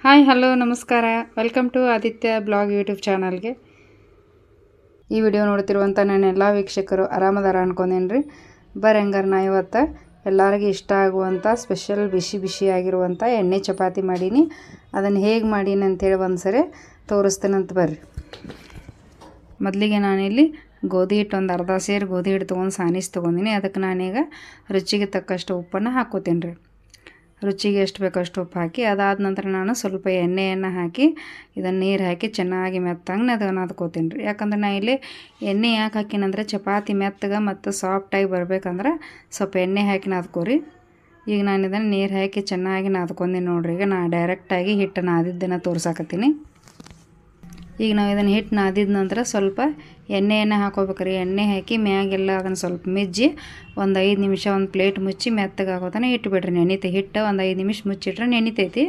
Hi hello ನಮಸ್ಕಾರ. Welcome to Aditya blog YouTube ಚಾನಲ್ಗೆ. ಈ ವಿಡಿಯೋ ನೋಡ್ತಿರುವಂಥ ನನ್ನ ಎಲ್ಲ ವೀಕ್ಷಕರು ಆರಾಮದಾರ ಅನ್ಕೊಂಡೇನು ರೀ. ಹಂಗಾರೆ ನಾ ಇವತ್ತು ಎಲ್ಲರಿಗೂ ಇಷ್ಟ ಆಗುವಂಥ ಸ್ಪೆಷಲ್ ಬಿಸಿಯಾಗಿರುವಂಥ ಎಣ್ಣೆ ಚಪಾತಿ ಮಾಡೀನಿ. ಅದನ್ನು ಹೇಗೆ ಮಾಡೀನಿ ಅಂತೇಳಿ ಒಂದು ಸರಿ ತೋರಿಸ್ತೇನಂತ ಬರ್ರಿ. ಮೊದಲಿಗೆ ನಾನಿಲ್ಲಿ ಗೋಧಿ ಹಿಟ್ಟು ಒಂದು ಅರ್ಧ ಸೇರು ಗೋಧಿ ಹಿಟ್ಟು ತೊಗೊಂಡು ಸಾನಿಸ್ ತೊಗೊಂಡಿನಿ. ಅದಕ್ಕೆ ನಾನೀಗ ರುಚಿಗೆ ತಕ್ಕಷ್ಟು ಉಪ್ಪನ್ನು ಹಾಕ್ಕೋತೀನಿ ರೀ. ರುಚಿಗೆ ಎಷ್ಟು ಬೇಕೋ ಅಷ್ಟು ಉಪ್ಪು ಹಾಕಿ ಅದಾದ ನಂತರ ನಾನು ಸ್ವಲ್ಪ ಎಣ್ಣೆಯನ್ನು ಹಾಕಿ ಇದನ್ನು ನೀರು ಹಾಕಿ ಚೆನ್ನಾಗಿ ಮೆತ್ತಂಗೆ ಅದನ್ನು ನಾದ್ಕೋತೀನಿ ರೀ. ಯಾಕಂದ್ರೆ ನಾ ಇಲ್ಲಿ ಎಣ್ಣೆ ಯಾಕೆ ಹಾಕಿನಂದ್ರೆ ಚಪಾತಿ ಮೆತ್ತಗೆ ಮತ್ತು ಸಾಫ್ಟಾಗಿ ಬರ್ಬೇಕಂದ್ರೆ ಸ್ವಲ್ಪ ಎಣ್ಣೆ ಹಾಕಿ ನಾದ್ಕೋರಿ. ಈಗ ನಾನು ಇದನ್ನು ನೀರು ಹಾಕಿ ಚೆನ್ನಾಗಿ ನಾದ್ಕೊಂತೀನಿ ನೋಡ್ರಿ. ಈಗ ನಾನು ಡೈರೆಕ್ಟಾಗಿ ಹಿಟ್ಟು ನಾದಿದ್ದನ್ನು ತೋರ್ಸಾಕತ್ತೀನಿ. ಈಗ ನಾವು ಇದನ್ನು ಹಿಟ್ಟು ನಾದಿದ ನಂತರ ಸ್ವಲ್ಪ ಎಣ್ಣೆಯನ್ನು ಹಾಕೋಬೇಕ್ರಿ. ಎಣ್ಣೆ ಹಾಕಿ ಮ್ಯಾಗೆಲ್ಲ ಅದನ್ನು ಸ್ವಲ್ಪ ಮಿಜ್ಜಿ ಒಂದು 5 ನಿಮಿಷ ಒಂದು ಪ್ಲೇಟ್ ಮುಚ್ಚಿ ಮೆತ್ತಗೆ ಆಗೋತನ ಇಟ್ಬಿಡ್ರಿ. ನೆನಿತೆ ಹಿಟ್ಟು ಒಂದು 5 ನಿಮಿಷ ಮುಚ್ಚಿಟ್ರೆ ನೆನಿತೈತಿ.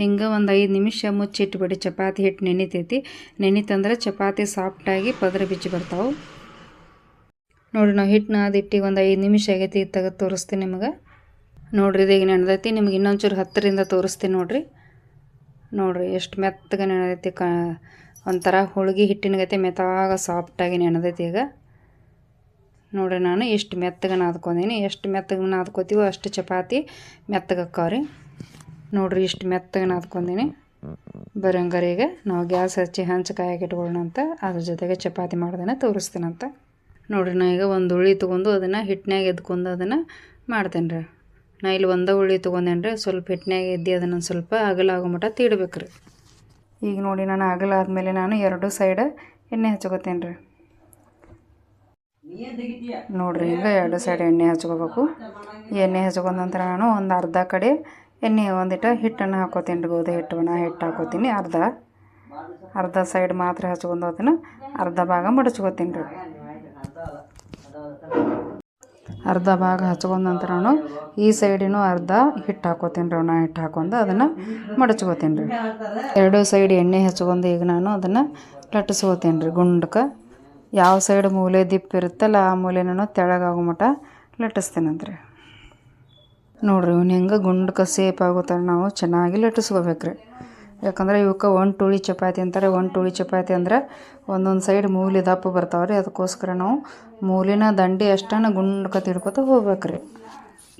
ಹಿಂಗೆ ಒಂದು 5 ನಿಮಿಷ ಮುಚ್ಚಿಟ್ಬಿಡಿ. ಚಪಾತಿ ಹಿಟ್ಟು ನೆನಿತೈತಿ. ನೆನಿತಂದ್ರೆ ಚಪಾತಿ ಸಾಫ್ಟಾಗಿ ಪದರ ಬಿಚ್ಚಿ ಬರ್ತಾವೆ ನೋಡಿರಿ. ನಾವು ಹಿಟ್ಟು ನಾದಿಟ್ಟು ಒಂದು 5 ನಿಮಿಷ ಆಗೈತಿ. ತೆಗೆದು ತೋರಿಸ್ತೀನಿ ನಿಮಗೆ ನೋಡಿರಿ. ಇದು ಈಗ ನೆನೆದೈತಿ. ನಿಮ್ಗೆ ಇನ್ನೊಂಚೂರು ಹತ್ತಿರಿಂದ ತೋರಿಸ್ತೀನಿ ನೋಡಿರಿ. ನೋಡಿರಿ ಎಷ್ಟು ಮೆತ್ತಗೆ ನೆನೆದೈತಿ. ಒಂಥರ ಹೋಳಿಗೆ ಹಿಟ್ಟಿನ ಗತೆ ಮೆತ್ತಾಗ ಸಾಫ್ಟಾಗಿ ನೆನೆದೈತಿ. ಈಗ ನೋಡಿರಿ ನಾನು ಎಷ್ಟು ಮೆತ್ತಗೆ ನಾದ್ಕೊಂಡೀನಿ. ಎಷ್ಟು ಮೆತ್ತಗೆ ನಾದ್ಕೋತೀವೋ ಅಷ್ಟು ಚಪಾತಿ ಮೆತ್ತಗೆ ಅಕ್ಕಾವ್ರಿ. ನೋಡಿರಿ ಇಷ್ಟು ಮೆತ್ತಗೆ ನಾದ್ಕೊಂಡೀನಿ. ಹಂಗಾರೆ ಈಗ ನಾವು ಗ್ಯಾಸ್ ಹಚ್ಚಿ ಹಂಚು ಕಾಯಕ್ಕೆ ಇಟ್ಕೊಳ್ಳೋಣ ಅಂತ ಅದ್ರ ಜೊತೆಗೆ ಚಪಾತಿ ಮಾಡೋದನ್ನು ತೋರಿಸ್ತೀನಂತ ನೋಡಿರಿ. ನಾ ಈಗ ಒಂದು ಉಳ್ಳಿ ತೊಗೊಂಡು ಅದನ್ನು ಹಿಟ್ಟಿನಾಗ ಎದ್ಕೊಂಡು ಅದನ್ನು ಮಾಡ್ತೇನೆ ರೀ. ನಾ ಇಲ್ಲಿ ಒಂದೇ ಉಳ್ಳಿ ತೊಗೊಂಡೇನಿ ರೀ. ಸ್ವಲ್ಪ ಹಿಟ್ಟಿನಾಗ ಎದ್ದು ಅದನ್ನು ಸ್ವಲ್ಪ ಅಗಲ ಆಗೋ ಮಟ್ಟ ತೀಡ್ಬೇಕು ರೀ. ಈಗ ನೋಡಿ ನಾನು ಅಗಲ ಆದಮೇಲೆ ನಾನು 2 ಸೈಡ್ ಎಣ್ಣೆ ಹಚ್ಕೋತೇನೆ ರೀ. ನೋಡಿರಿ ಈಗ 2 ಸೈಡ್ ಎಣ್ಣೆ ಹಚ್ಕೋಬೇಕು. ಎಣ್ಣೆ ಹಚ್ಕೊಂಡ ನಂತರ ನಾನು ಒಂದು ಅರ್ಧ ಕಡೆ ಎಣ್ಣೆ ಒಂದಿಟ್ಟು ಹಿಟ್ಟನ್ನು ಹಾಕೋತೀನಿ ರೀ. ಗೋಧಿ ಹಿಟ್ಟನ್ನು ಹಾಕೋತೀನಿ. ಅರ್ಧ ಸೈಡ್ ಮಾತ್ರ ಹಚ್ಕೊಂಡು ಅದನ್ನು ಅರ್ಧ ಭಾಗ ಮಡಚ್ಕೋತೀನಿ ರೀ. ಅರ್ಧ ಭಾಗ ಹಚ್ಕೊಂಡ ನಂತರ ನಾನು ಈ ಸೈಡಿನೂ ಅರ್ಧ ಹಿಟ್ಟು ಹಾಕೋತೀನಿ ರೀ. ಒಣ ಹಿಟ್ಟು ಹಾಕೊಂಡು ಅದನ್ನು ಮಡಚ್ಕೋತೀನಿ ರೀ. 2 ಸೈಡ್ ಎಣ್ಣೆ ಹಚ್ಕೊಂಡು ಈಗ ನಾನು ಅದನ್ನು ಲಟ್ಟಿಸ್ಕೋತೀನಿ ರೀ. ಗುಂಡಕ್ಕೆ ಯಾವ ಸೈಡ್ ಮೂಲೆ ದಿಪ್ಪ ಇರುತ್ತಲ್ಲ ಆ ಮೂಲೆ ನಾನು ತೆಳಗಾಗೋ ಮಟ್ಟ ಲಟ್ಟಿಸ್ತೇನಂತ್ರಿ. ನೋಡಿರಿ ಇವ್ನು ಹೆಂಗೆ ಗುಂಡಕ್ಕೆ ಸೇಪ್ ಆಗೋ ಥರ ನಾವು ಚೆನ್ನಾಗಿ ಲಟ್ಟಿಸ್ಕೋಬೇಕ್ರಿ. ಯಾಕಂದ್ರೆ ಇವಕ್ಕೆ 1 ಟುಳಿ ಚಪಾತಿ ಅಂತಾರೆ. 1 ಟುಳಿ ಚಪಾತಿ ಅಂದ್ರೆ ಒಂದೊಂದು ಸೈಡ್ ಮೂಲೆ ದಪ್ಪ ಬರ್ತಾವೆ ರೀ. ಅದಕ್ಕೋಸ್ಕರ ನಾವು ಮೂಲಿನ ದಂಡಿ ಅಷ್ಟನ್ನು ಗುಂಡಕ್ಕೆ ತಿಡ್ಕೊತ ಹೋಗ್ಬೇಕ್ರಿ.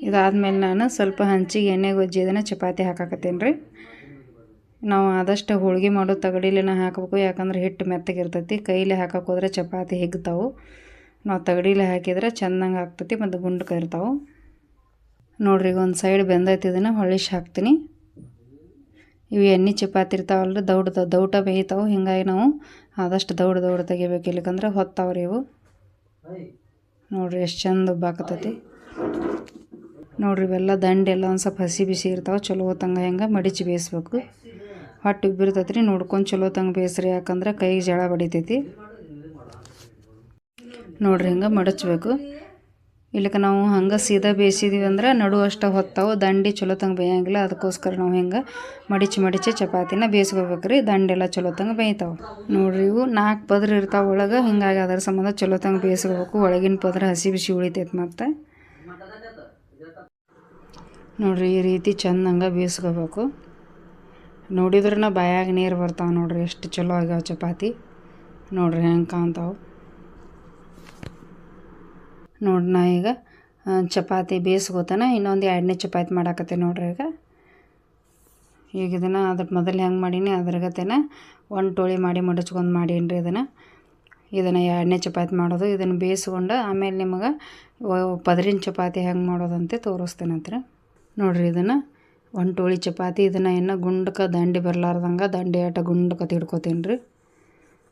ಇದಾದ್ಮೇಲೆ ನಾನು ಸ್ವಲ್ಪ ಹಂಚಿಗೆ ಎಣ್ಣೆ ಗೊಜ್ಜಿ ಅದನ್ನು ಚಪಾತಿ ಹಾಕಾಕತ್ತೀನಿ ರೀ. ನಾವು ಆದಷ್ಟು ಹೋಳಿಗೆ ಮಾಡೋ ತಗಡಿಲೆನ ಹಾಕಬೇಕು. ಯಾಕಂದ್ರೆ ಹಿಟ್ಟು ಮೆತ್ತಗಿರ್ತೈತಿ. ಕೈಲಿ ಹಾಕಕ್ಕೆ ಹೋದ್ರೆ ಚಪಾತಿ ಹಿಗ್ತಾವೆ. ನಾವು ತಗಡಿಲೆ ಹಾಕಿದ್ರೆ ಚೆಂದಂಗೆ ಆಗ್ತೈತಿ ಮತ್ತು ಗುಂಡಕ್ಕೆ ಇರ್ತಾವೆ. ನೋಡಿರಿ ಈಗ ಒಂದು ಸೈಡ್ ಬೆಂದೈತಿ. ಇದನ್ನು ಹೊಳಿಸಿ ಹಾಕ್ತೀನಿ. ಇವು ಎಣ್ಣೆ ಚಪಾತಿ ಇರ್ತಾವಲ್ರಿ ದೌಟ ಬೇಯ್ತಾವೆ. ಹಿಂಗಾಗಿ ನಾವು ಆದಷ್ಟು ದೌಡ ತೆಗಿಬೇಕು. ಇಲ್ಲಕಂದ್ರೆ ಹೊತ್ತಾವ್ರಿ ಇವು. ನೋಡಿರಿ ಎಷ್ಟು ಚಂದ ಉಬ್ಬಾಕತ್ತೈತಿ. ನೋಡಿರಿ ಇವೆಲ್ಲ ದಂಡೆಲ್ಲ ಒಂದು ಸ್ವಲ್ಪ ಹಸಿ ಬಿಸಿ ಇರ್ತಾವೆ. ಚಲೋ ಹೊತ್ತಂಗೆ ಹೆಂಗೆ ಮಡಿಚಿ ಬೇಯಿಸ್ಬೇಕು. ಹೊಟ್ಟೆ ಉಬ್ಬಿರ್ತೈತಿ ರೀ. ನೋಡ್ಕೊಂಡು ಚಲೋ ತಂಗೆ ಬೇಯಿಸ್ರಿ. ಯಾಕಂದ್ರೆ ಕೈಗೆ ಜಳ ಬಡಿತೈತಿ. ನೋಡಿರಿ ಹಿಂಗೆ ಮಡಚಬೇಕು. ಇಲ್ಲಕ್ಕೆ ನಾವು ಹಂಗೆ ಸೀದಾ ಬೇಯಿಸಿದೀವಿ ಅಂದ್ರೆ ನಡು ಅಷ್ಟು ಹೊತ್ತಾವು. ದಂಡಿ ಚಲೋ ತಂಗೆ ಬೇಯಂಗಿಲ್ಲ. ಅದಕ್ಕೋಸ್ಕರ ನಾವು ಹಿಂಗೆ ಮಡಿಚಿ ಚಪಾತಿನ ಬೇಯಿಸ್ಕೋಬೇಕು ರೀ. ದಂಡೆಲ್ಲ ಚಲೋ ತಂಗೆ ಬೇಯ್ತಾವೆ. ನೋಡಿರಿ ಇವು 4 ಪದ್ರ ಇರ್ತಾವೆ ಒಳಗೆ. ಹಿಂಗಾಗಿ ಅದರ ಸಂಬಂಧ ಚಲೋ ತಂಗೆ ಬೇಯಿಸ್ಕೋಬೇಕು. ಒಳಗಿನ ಪದ್ರ ಹಸಿ ಬಿಸಿ ಉಳಿತೈತೆ. ಮತ್ತು ನೋಡಿರಿ ಈ ರೀತಿ ಚೆಂದಂಗೆ ಬೇಯಿಸ್ಕೋಬೇಕು. ನೋಡಿದ್ರೆ ಬಾಯಾಗ ನೀರು ಬರ್ತಾವೆ. ನೋಡಿರಿ ಎಷ್ಟು ಚಲೋ ಆಗ್ಯಾವ ಚಪಾತಿ. ನೋಡಿರಿ ಹೆಂಗೆ ಕಾಣ್ತಾವೆ. ನೋಡಿ ನಾ ಈಗ ಚಪಾತಿ ಬೇಯಿಸ್ಕೋತಾನೆ ಇನ್ನೊಂದು 2ನೇ ಚಪಾತಿ ಮಾಡಾಕತ್ತೆ ನೋಡ್ರಿ. ಈಗ ಇದನ್ನು ಅದ್ರ ಮೊದಲು ಹೆಂಗೆ ಮಾಡೀನಿ ಅದ್ರಗತೆನ 1 ಟೋಳಿ ಮಾಡಿ ಮಡಚ್ಕೊಂಡು ಮಾಡೀನಿ ರೀ. ಇದನ್ನು 2ನೇ ಚಪಾತಿ ಮಾಡೋದು. ಇದನ್ನು ಬೇಯಿಸ್ಕೊಂಡು ಆಮೇಲೆ ನಿಮಗೆ ಪದರಿನ ಚಪಾತಿ ಹೆಂಗೆ ಮಾಡೋದಂತೆ ತೋರಿಸ್ತೇನಂತ್ರ ನೋಡಿರಿ. ಇದನ್ನು 1 ಟೋಳಿ ಚಪಾತಿ. ಇದನ್ನು ಇನ್ನು ಗುಂಡಕ್ಕೆ ದಂಡಿ ಬರಲಾರ್ದಂಗೆ ದಂಡಿ ಆಟ ಗುಂಡಕ್ಕೆ ತಿಡ್ಕೋತೀನಿ ರೀ.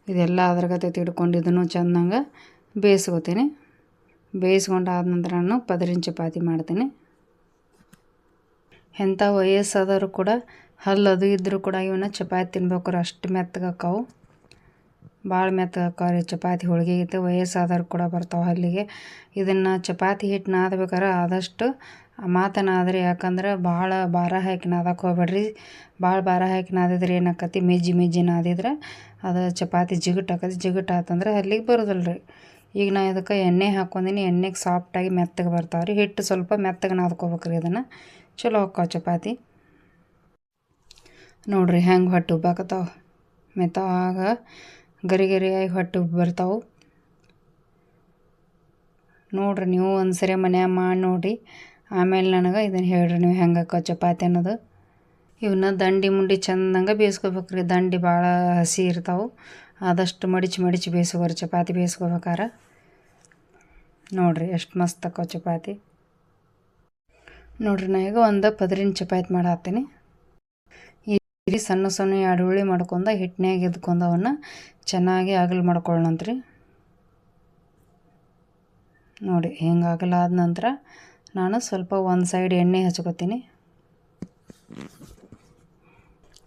ಇದೆಲ್ಲ ಅದ್ರಗತೆ ತಿಡ್ಕೊಂಡು ಇದನ್ನು ಚೆಂದಂಗೆ ಬೇಯಿಸ್ಕೋತೀನಿ. ಬೇಯಿಸ್ಕೊಂಡಾದ ನಂತರ ನಾನು ಪದರಿನ ಚಪಾತಿ ಮಾಡ್ತೀನಿ. ಎಂಥ ವಯಸ್ಸಾದರೂ ಕೂಡ ಹಲ್ಲದು ಇದ್ದರೂ ಕೂಡ ಇವನ್ನ ಚಪಾತಿ ತಿನ್ಬೇಕು. ಅಷ್ಟು ಮೆತ್ತಗಾಕಾವು. ಭಾಳ ಮೆತ್ತಗಾಕಾವ್ರಿ ಚಪಾತಿ. ಹೋಳಿಗೆಗಿಂತ ವಯಸ್ಸಾದರೂ ಕೂಡ ಬರ್ತಾವೆ ಹಲ್ಲಿಗೆ. ಇದನ್ನು ಚಪಾತಿ ಹಿಟ್ಟು ನಾದಬೇಕಾದ್ರೆ ಆದಷ್ಟು ಮಾತನಾದ್ರಿ. ಯಾಕಂದ್ರೆ ಭಾಳ ಭಾರ ಹಾಕಿ ನಾದಕ್ಕೆ ಹೋಗ್ಬೇಡ್ರಿ. ಭಾಳ ಭಾರ ಹಾಕಿ ನಾದಿದ್ರೆ ಏನಾಕತಿ ಮೆಜ್ಜಿ ನಾದಿದ್ರೆ ಅದು ಚಪಾತಿ ಜಿಗುಟ್ ಆತಂದ್ರೆ ಹಲ್ಲಿಗೆ ಬರೋದಿಲ್ಲ ರೀ. ಈಗ ನಾ ಇದಕ್ಕೆ ಎಣ್ಣೆ ಹಾಕ್ಕೊಂಡಿನಿ. ಎಣ್ಣೆಗೆ ಸಾಫ್ಟಾಗಿ ಮೆತ್ತಗೆ ಬರ್ತಾವೆ ರೀ. ಹಿಟ್ಟು ಸ್ವಲ್ಪ ಮೆತ್ತಗೆ ನಾದ್ಕೋಬೇಕ್ರಿ. ಇದನ್ನು ಚಲೋ ಹೊಕ್ಕಾವ ಚಪಾತಿ. ನೋಡಿರಿ ಹೆಂಗೆ ಹೊಟ್ಟೆ ಉಬ್ಬಾಕತ್ತಾವ, ಮೆತ್ತಾಗ ಗರಿ ಗರಿಯಾಗಿ ಹೊಟ್ಟೆ ಉಬ್ಬಿ ಬರ್ತಾವೆ. ನೋಡಿರಿ ನೀವು ಒಂದು ಸರಿ ಮನ್ಯಾಗ ಮಾಡಿ ನೋಡಿರಿ, ಆಮೇಲೆ ನನಗೆ ಇದನ್ನು ಹೇಳ್ರಿ ನೀವು ಹೆಂಗೆ ಹಾಕೋ ಚಪಾತಿ ಅನ್ನೋದು. ಇವನ್ನ ದಂಡಿ ಮುಂಡಿ ಚೆಂದಂಗೆ ಬೇಯಿಸ್ಕೋಬೇಕ್ರಿ. ದಂಡಿ ಭಾಳ ಹಸಿ ಇರ್ತಾವೆ, ಆದಷ್ಟು ಮಡಿಚಿ ಬೇಯಿಸ್ಕೋರಿ ಚಪಾತಿ ಬೇಯಿಸ್ಕೋಬೇಕಾರೆ. ನೋಡಿರಿ ಎಷ್ಟು ಮಸ್ತ್ ಹಾಕೋ ಚಪಾತಿ. ನೋಡಿರಿ ನಾ ಈಗ ಒಂದು ಪದರಿನ ಚಪಾತಿ ಮಾಡತ್ತೀನಿ. ಈ ಸಣ್ಣ ಸಣ್ಣ 2 ಉಳ್ಳಿ ಮಾಡ್ಕೊಂಡು ಹಿಟ್ಟಿನಾಗ ಎದ್ಕೊಂಡು ಅವನ್ನ ಚೆನ್ನಾಗಿ ಅಗಲು ಮಾಡ್ಕೊಳ್ಳೋಣಂತ್ರಿ. ನೋಡಿ ಹಿಂಗೆ ಅಗಲ ಆದ ನಂತರ ನಾನು ಸ್ವಲ್ಪ ಒಂದು ಸೈಡ್ ಎಣ್ಣೆ ಹಚ್ಕೋತೀನಿ.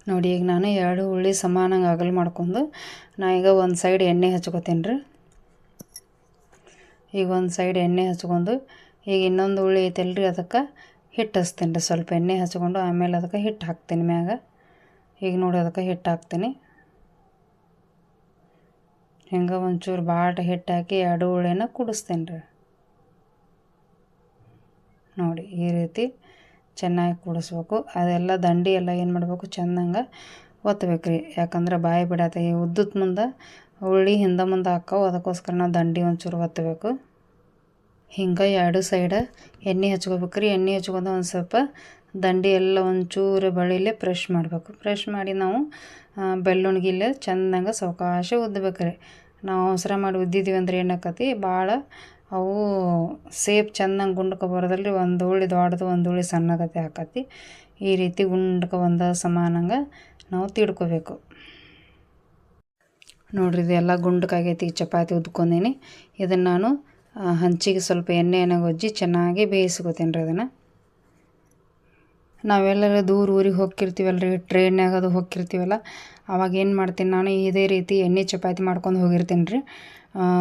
ನೋಡಿ ಈಗ ನಾನು 2 ಉಳ್ಳಿ ಸಮಾನಂಗೆ ಅಗಲು ಮಾಡ್ಕೊಂಡು ನಾ ಈಗ ಒಂದು ಸೈಡ್ ಎಣ್ಣೆ ಹಚ್ಕೋತೀನಿ ರೀ. ಈಗ ಒಂದು ಸೈಡ್ ಎಣ್ಣೆ ಹಚ್ಕೊಂಡು ಈಗ ಇನ್ನೊಂದು ಉಳ್ಳಿ ಐತಲ್ರಿ ಅದಕ್ಕೆ ಹಿಟ್ಟು ಹಚ್ತೀನಿ ರೀ. ಸ್ವಲ್ಪ ಎಣ್ಣೆ ಹಚ್ಕೊಂಡು ಆಮೇಲೆ ಅದಕ್ಕೆ ಹಿಟ್ಟು ಹಾಕ್ತೀನಿ ಮ್ಯಾಗ. ಈಗ ನೋಡಿ ಅದಕ್ಕೆ ಹಿಟ್ಟು ಹಾಕ್ತೀನಿ. ಹಿಂಗೆ ಒಂಚೂರು ಬಾಟ ಹಿಟ್ಟು ಹಾಕಿ 2 ಉಳ್ಳಿನ ಕುಡಿಸ್ತೀನಿ ರೀ. ನೋಡಿ ಈ ರೀತಿ ಚೆನ್ನಾಗಿ ಕೂಡಿಸ್ಬೇಕು. ಅದೆಲ್ಲ ದಂಡಿ ಎಲ್ಲ ಏನು ಮಾಡಬೇಕು, ಚೆಂದಂಗೆ ಒತ್ತಬೇಕು ರೀ. ಯಾಕಂದ್ರೆ ಬಾಯಿ ಬಿಡತ್ತೆ ಈ ಉದ್ದದ ಮುಂದೆ ಉಳ್ಳಿ ಹಿಂದೆ ಮುಂದೆ ಹಾಕವು, ಅದಕ್ಕೋಸ್ಕರ ನಾವು ದಂಡಿ ಒಂಚೂರು ಒತ್ತಬೇಕು. ಹಿಂಗೆ 2 ಸೈಡ ಎಣ್ಣೆ ಹಚ್ಕೋಬೇಕು ರೀ. ಎಣ್ಣೆ ಹಚ್ಕೊಂಡು ಒಂದು ಸ್ವಲ್ಪ ದಂಡಿ ಎಲ್ಲ ಒಂಚೂರು ಬಳಿಲೆ ಫ್ರೆಶ್ ಮಾಡಬೇಕು. ಫ್ರೆಶ್ ಮಾಡಿ ನಾವು ಬೆಳ್ಳುಣ್ಗಿಲ್ಲೇ ಚೆಂದಂಗೆ ಸಾವಕಾಶ ಉದ್ದಬೇಕು ರೀ. ನಾವು ಅವಸರ ಮಾಡಿ ಉದ್ದಿದ್ದೀವಿ ಅಂದ್ರೆ ಏನಾಕತಿ, ಭಾಳ ಅವು ಸೇಪ್ ಚೆಂದಂಗೆ ಗುಂಡ್ಕ ಬರೋದಲ್ರಿ. ಒಂದು ಉಳ್ಳಿ ದೊಡ್ಡದು ಒಂದು ಉಳ್ಳಿ ಸಣ್ಣಗತಿ ಹಾಕತಿ. ಈ ರೀತಿ ಗುಂಡ್ಕ ಒಂದು ಸಮಾನಂಗೆ ನಾವು ತಿಡ್ಕೋಬೇಕು. ನೋಡಿರಿ ಇದೆಲ್ಲ ಗುಂಡ್ಕಾಗೈತಿ. ಚಪಾತಿ ಉದ್ಕೊಂಡೀನಿ. ಇದನ್ನು ನಾನು ಹಂಚಿಗೆ ಸ್ವಲ್ಪ ಎಣ್ಣೆಯನ್ನು ಗೊಜ್ಜಿ ಚೆನ್ನಾಗಿ ಬೇಯಿಸ್ಕೋತೀನಿ ರೀ. ಅದನ್ನು ನಾವೆಲ್ಲರ ದೂರ ಊರಿಗೆ ಹೋಗಿರ್ತೀವಲ್ಲ ರೀ, ಟ್ರೈನ್ಯಾಗ ಅದು ಹೋಗಿರ್ತೀವಲ್ಲ, ಅವಾಗ ಏನು ಮಾಡ್ತೀನಿ ನಾನು ಇದೇ ರೀತಿ ಎಣ್ಣೆ ಚಪಾತಿ ಮಾಡ್ಕೊಂಡು ಹೋಗಿರ್ತೀನಿ ರೀ.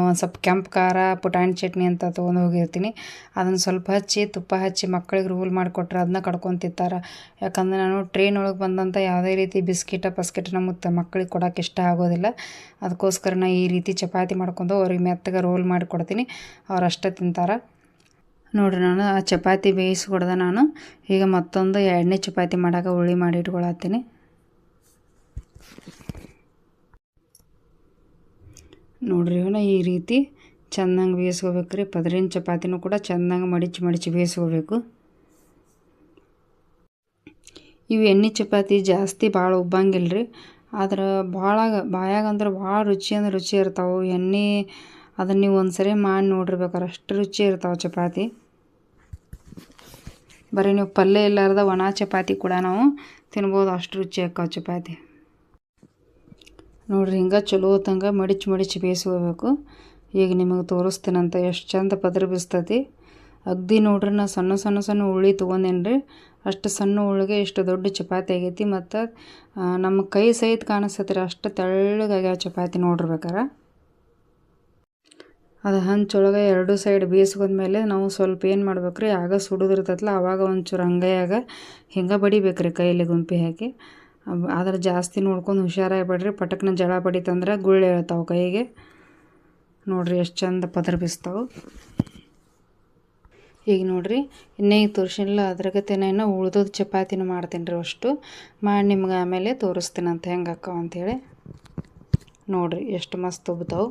ಒಂದು ಸ್ವಲ್ಪ ಕೆಂಪು ಖಾರ ಪುಟಾಣಿ ಚಟ್ನಿ ಅಂತ ತೊಗೊಂಡು ಹೋಗಿರ್ತೀನಿ. ಅದನ್ನು ಸ್ವಲ್ಪ ಹಚ್ಚಿ ತುಪ್ಪ ಹಚ್ಚಿ ಮಕ್ಕಳಿಗೆ ರೂಲ್ ಮಾಡಿಕೊಟ್ರೆ ಅದನ್ನ ಕಡ್ಕೊಂಡು ತಿಂತಾರೆ. ಯಾಕಂದ್ರೆ ನಾನು ಟ್ರೈನ್ ಒಳಗೆ ಬಂದಂಥ ಯಾವುದೇ ರೀತಿ ಬಿಸ್ಕಿಟ ನಮ್ಮ ಮಕ್ಕಳಿಗೆ ಕೊಡೋಕೆ ಇಷ್ಟ ಆಗೋದಿಲ್ಲ. ಅದಕ್ಕೋಸ್ಕರ ನಾನು ಈ ರೀತಿ ಚಪಾತಿ ಮಾಡ್ಕೊಂಡು ಅವ್ರಿಗೆ ಮೆತ್ತಗೆ ರೋಲ್ ಮಾಡಿ ಕೊಡ್ತೀನಿ, ಅವ್ರು ಅಷ್ಟೇ ತಿಂತಾರೆ. ನೋಡಿರಿ ನಾನು ಆ ಚಪಾತಿ ಬೇಯಿಸ್ಕೊಡ್ದೆ. ನಾನು ಈಗ ಮತ್ತೊಂದು 2ನೇ ಚಪಾತಿ ಮಾಡೋಕೆ ಉಳ್ಳಿ ಮಾಡಿ ಇಟ್ಕೊಳತ್ತೀನಿ. ನೋಡಿರಿ ಇವನ್ನ ಈ ರೀತಿ ಚೆಂದಂಗೆ ಬೇಯಿಸ್ಕೋಬೇಕು ರೀ. ಪದರಿನ ಚಪಾತಿನೂ ಕೂಡ ಚೆಂದಂಗೆ ಮಡಿಚಿ ಬೇಯಿಸ್ಕೋಬೇಕು. ಇವು ಎಣ್ಣೆ ಚಪಾತಿ ಜಾಸ್ತಿ ಭಾಳ ಉಬ್ಬಂಗಿಲ್ಲ ರೀ. ಆದ್ರೆ ಭಾಳ ಬಾಯಾಗಂದ್ರೆ ಭಾಳ ರುಚಿ ಅಂದ್ರೆ ರುಚಿ ಇರ್ತಾವೆ. ಎಣ್ಣೆ ಅದನ್ನು ನೀವು ಒಂದು ಸರಿ ಮಾಡಿ ನೋಡಿರ್ಬೇಕಾರೆ ಅಷ್ಟು ರುಚಿ ಇರ್ತಾವೆ ಚಪಾತಿ. ಬರೀ ನೀವು ಪಲ್ಯ ಇಲ್ಲಾರ್ದ ಒಣ ಚಪಾತಿ ಕೂಡ ನಾವು ತಿನ್ಬೋದು, ಅಷ್ಟು ರುಚಿ ಆಕ್ಕಾವ ಚಪಾತಿ. ನೋಡಿರಿ ಹಿಂಗೆ ಚಲೋ ಹೊತ್ತಂಗೆ ಮಡಿಚಿ ಬೇಯಿಸ್ಕೋಬೇಕು. ಈಗ ನಿಮಗೆ ತೋರಿಸ್ತೀನಂತ ಎಷ್ಟು ಚಂದ ಪದರ ಬಿಸ್ತತಿ. ಅಗ್ದಿ ನೋಡ್ರಿ ನಾ ಸಣ್ಣ ಉಳ್ಳಿ ತೊಗೊಂಡೇನಿ ರೀ. ಅಷ್ಟು ಸಣ್ಣ ಉಳ್ಳಿಗೆ ಇಷ್ಟು ದೊಡ್ಡ ಚಪಾತಿ ಆಗೈತಿ. ಮತ್ತು ನಮ್ಮ ಕೈ ಸಹಿತ ಕಾಣಿಸ್ತೈತಿ, ಅಷ್ಟು ತೆಳ್ಳಗಾಗ್ಯಾವ ಚಪಾತಿ ನೋಡಿರ್ಬೇಕಾರೆ. ಅದು ಹಂಚೊಳಗೆ 2 ಸೈಡ್ ಬೇಯಿಸ್ಕೊಂಡ್ಮೇಲೆ ನಾವು ಸ್ವಲ್ಪ ಏನು ಮಾಡ್ಬೇಕು ರೀ, ಆಗ ಸುಡೋದಿರ್ತೈತಲ್ಲ ಆವಾಗ ಒಂಚೂರು ಅಂಗೈಯಾಗ ಹಿಂಗೆ ಬಡಿಬೇಕು ರೀ ಕೈಯಲ್ಲಿ ಗುಂಪಿ ಹಾಕಿ. ಆದ್ರೆ ಜಾಸ್ತಿ ನೋಡ್ಕೊಂಡು ಹುಷಾರಾಗಿ ಬಿಡ್ರಿ, ಪಟಕ್ನ ಜಳ ಬಡಿತಂದ್ರೆ ಗುಳ್ಳೆ ಹೇಳ್ತಾವೆ ಕೈಗೆ. ನೋಡಿರಿ ಎಷ್ಟು ಚಂದ ಪದರ ಬಿಸ್ತಾವೆ. ಈಗ ನೋಡಿರಿ ಇನ್ನೇ ತೋರಿಸಿಲ್ಲ ಅದ್ರಾಗತ್ತೇನ ಇನ್ನೂ ಉಳ್ದೋದು ಚಪಾತಿನೂ ಮಾಡ್ತೀನಿ ರೀ. ಅಷ್ಟು ಮಾಡಿ ನಿಮ್ಗೆ ಆಮೇಲೆ ತೋರಿಸ್ತೀನಂತ ಹೆಂಗೆ ಹಾಕಾವ ಅಂಥೇಳಿ. ನೋಡಿರಿ ಎಷ್ಟು ಮಸ್ತ್ ಉಬ್ತಾವೆ.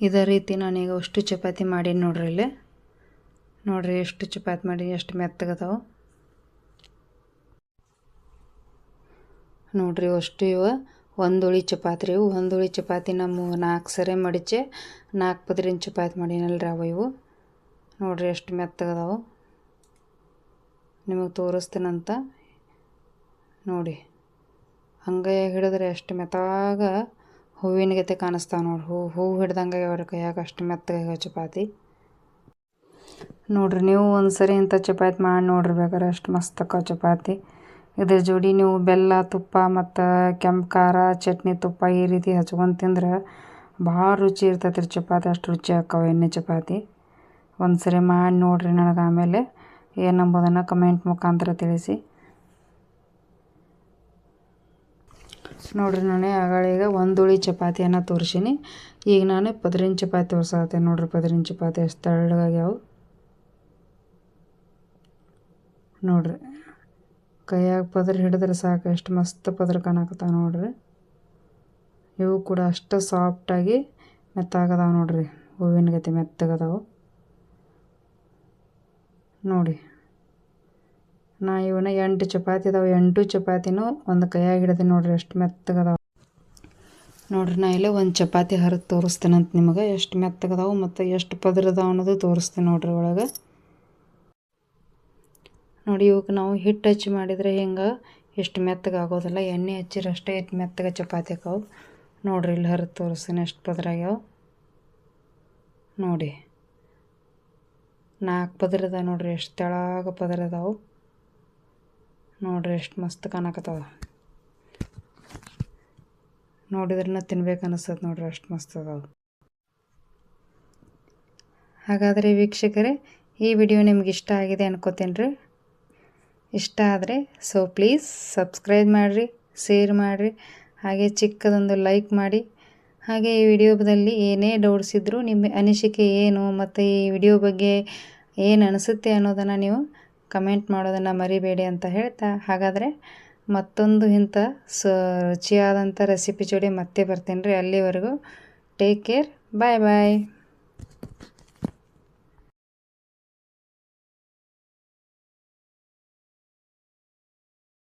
ಇದೇ ರೀತಿ ನಾನೀಗ ಅಷ್ಟು ಚಪಾತಿ ಮಾಡೀನಿ ನೋಡ್ರಿ. ಇಲ್ಲಿ ನೋಡಿರಿ ಎಷ್ಟು ಚಪಾತಿ ಮಾಡಿ ಎಷ್ಟು ಮೆತ್ತಗದಾವೆ ನೋಡಿರಿ. ಅಷ್ಟು ಇವು 1 ಉಳಿ ಚಪಾತಿ ರೀ. ಇವು 1 ಉಳಿ ಚಪಾತಿ ನಮ್ಮ 4 ಸರಿ ಮಡಿಚೆ 4 ಪದರಿನ ಚಪಾತಿ ಮಾಡೀನಲ್ರಿ ಅವು. ಇವು ನೋಡಿರಿ ಎಷ್ಟು ಮೆತ್ತಗದಾವೆ. ನಿಮಗೆ ತೋರಿಸ್ತೀನಂತ ನೋಡಿ. ಹಂಗೆ ಹಿಡಿದ್ರೆ ಎಷ್ಟು ಮೆತ್ತಾಗ ಹೂವಿನ ಗತೆ ಕಾಣಿಸ್ತಾವೆ ನೋಡಿ. ಹೂವು ಹಿಡ್ದಂಗೆ ಅವ್ರ ಕೈಯಾಗ ಅಷ್ಟು ಮೆತ್ತಗೆ ಚಪಾತಿ. ನೋಡಿರಿ ನೀವು ಒಂದು ಸರಿ ಇಂಥ ಚಪಾತಿ ಮಾಡಿ ನೋಡಿರ್ಬೇಕಾರೆ ಅಷ್ಟು ಮಸ್ತ್ ಆಕ್ಕವ ಚಪಾತಿ. ಇದ್ರ ಜೋಡಿ ನೀವು ಬೆಲ್ಲ ತುಪ್ಪ ಮತ್ತು ಕೆಂಪು ಖಾರ ಚಟ್ನಿ ತುಪ್ಪ ಈ ರೀತಿ ಹಚ್ಕೊಂಡು ತಿಂದ್ರೆ ಭಾಳ ರುಚಿ ಇರ್ತೈತೆ ರೀ ಚಪಾತಿ. ಅಷ್ಟು ರುಚಿ ಆಕ್ಕವ ಎಣ್ಣೆ ಚಪಾತಿ. ಒಂದು ಸರಿ ಮಾಡಿ ನೋಡಿರಿ, ನನಗೆ ಆಮೇಲೆ ಏನಂಬುದನ್ನು ಕಮೆಂಟ್ ಮುಖಾಂತರ ತಿಳಿಸಿ. ನೋಡಿರಿ ನಾನು ಆಗಳೀಗ 1 ಉಳಿ ಚಪಾತಿಯನ್ನು ತೋರಿಸೀನಿ. ಈಗ ನಾನು ಪದರಿನ ಚಪಾತಿ ತೋರ್ಸತ್ತೆ ನೋಡಿರಿ. ಪದರಿನ ಚಪಾತಿ ಎಷ್ಟು ತೆಳ್ಳಗಾಗ್ಯಾವ. ನೋಡಿರಿ ಕೈಯಾಗ ಪದರ ಹಿಡಿದ್ರೆ ಸಾಕು ಎಷ್ಟು ಮಸ್ತ್ ಪದರ ಕಾಣಕತ್ತಾವ ನೋಡಿರಿ. ಇವು ಕೂಡ ಅಷ್ಟು ಸಾಫ್ಟಾಗಿ ಮೆತ್ತಾಗದಾವ ನೋಡಿರಿ, ಹೂವಿನ ಗತಿ ಮೆತ್ತಗದಾವು ನೋಡಿ. ನಾ ಇವನ್ನ 8 ಚಪಾತಿ ಅದಾವೆ, 8 ಚಪಾತಿನೂ ಒಂದು ಕೈಯಾಗ ಹಿಡಿದು ನೋಡಿರಿ ಎಷ್ಟು ಮೆತ್ತಗದಾವ ನೋಡಿರಿ. ನಾ ಇಲ್ಲೇ ಒಂದು ಚಪಾತಿ ಹರಿದು ತೋರಿಸ್ತೇನಂತ ನಿಮಗೆ ಎಷ್ಟು ಮೆತ್ತಗದಾವು ಮತ್ತು ಎಷ್ಟು ಪದರ ಅದಾವ ಅನ್ನೋದು ತೋರಿಸ್ತೀನಿ ನೋಡಿರಿ ಒಳಗೆ. ನೋಡಿ ಇವಕ್ಕೆ ನಾವು ಹಿಟ್ಟು ಹಚ್ಚಿ ಮಾಡಿದರೆ ಹಿಂಗೆ ಎಷ್ಟು ಮೆತ್ತಗೆ ಆಗೋದಿಲ್ಲ, ಎಣ್ಣೆ ಹಚ್ಚಿದ್ರೆ ಅಷ್ಟೇ ಮೆತ್ತಗೆ ಚಪಾತಿ ಆಕಾವು ನೋಡಿರಿ. ಇಲ್ಲಿ ಹರಿದು ತೋರಿಸ್ತೀನಿ ಎಷ್ಟು ಪದರ ಆಗ್ಯಾವ ನೋಡಿ. 4 ಪದರ ಅದಾವ ನೋಡಿರಿ, ಎಷ್ಟು ತೆಳಗ ಪದರ ಅದಾವು ನೋಡಿರಿ, ಎಷ್ಟು ಮಸ್ತ್ ಕಾಣಕತ್ತವ. ನೋಡಿದ್ರನ್ನ ತಿನ್ಬೇಕು ಅನಿಸ್ತದೆ ನೋಡಿರಿ, ಅಷ್ಟು ಮಸ್ತ್ ಅದಾವೆ. ಹಾಗಾದರೆ ವೀಕ್ಷಕರೇ, ಈ ವಿಡಿಯೋ ನಿಮ್ಗೆ ಇಷ್ಟ ಆಗಿದೆ ಅನ್ಕೋತೀನಿ ರೀ. ಇಷ್ಟ ಆದರೆ ಪ್ಲೀಸ್ ಸಬ್ಸ್ಕ್ರೈಬ್ ಮಾಡಿರಿ, ಶೇರ್ ಮಾಡಿರಿ, ಹಾಗೆ ಚಿಕ್ಕದೊಂದು ಲೈಕ್ ಮಾಡಿ. ಹಾಗೆ ಈ ವಿಡಿಯೋದಲ್ಲಿ ಏನೇ ಡೌಟ್ಸ್ ಇದ್ದರೂ ನಿಮ್ಮ ಅನಿಸಿಕೆ ಏನು ಮತ್ತು ಈ ವಿಡಿಯೋ ಬಗ್ಗೆ ಏನು ಅನಿಸುತ್ತೆ ಅನ್ನೋದನ್ನು ನೀವು ಕಮೆಂಟ್ ಮಾಡೋದನ್ನು ಮರಿಬೇಡಿ ಅಂತ ಹೇಳ್ತಾ, ಹಾಗಾದರೆ ಮತ್ತೊಂದು ಇಂಥ ರುಚಿಯಾದಂಥ ರೆಸಿಪಿ ಜೋಡಿ ಮತ್ತೆ ಬರ್ತೀನಿ ರೀ. ಅಲ್ಲಿವರೆಗೂ ಟೇಕ್ ಕೇರ್, ಬಾಯ್ ಬಾಯ್.